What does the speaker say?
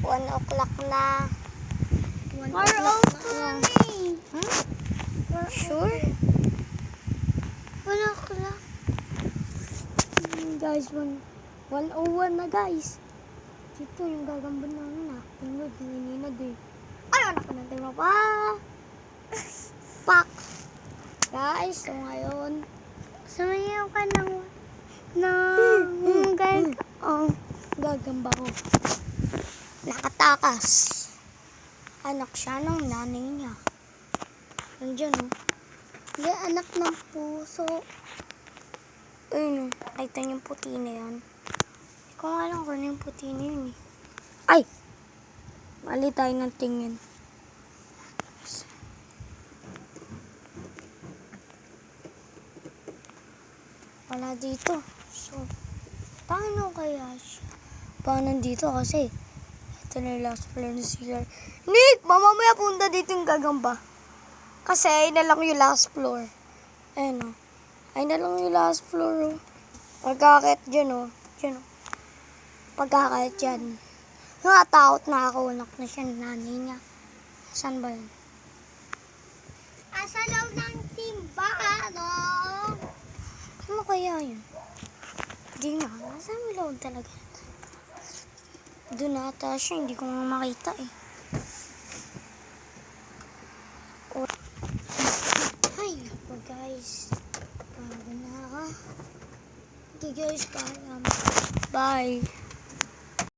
1 o'clock na. 1 We're o'clock na. Huh? Sure? 1 o'clock. Guys, 1:01 na guys. Dito yung gagamba namin na. Tingnan, nanginina din. Ay, anak ko natin mo pa. Pak! Guys, so ngayon. Sumayaw ka ng ganito. Ang gagamba ko. Nakatakas. Anak siya ng nanay niya. Nandiyan oh. Hindi, anak ng puso. Ayun oh. Nakita niyo yung puti na yan. Hindi ko nga alam kung ano yung puti na yun eh. Ay! Mali tayo ng tingin. Wala dito. So, paano kaya siya? Paano nandito kasi? Ito na yung last floor ni CR. Nick! Mamamaya punta dito yung gagamba. Kasi ayun na lang yung last floor. Ayun o. Ayun na lang yung last floor o. Pagkakit dyan o. Dyan o. Pagkakit dyan. Nakatakot na ako. Anak na siya ng nanay niya. Saan ba yun? Asa daw ng timba, ano? Ano kaya yun? Hindi nga. Nasa may loob talaga. Doon ata siya. Hindi ko nga makita eh. Ay, naku guys. Pagod na ako. Okay guys, bye. Bye.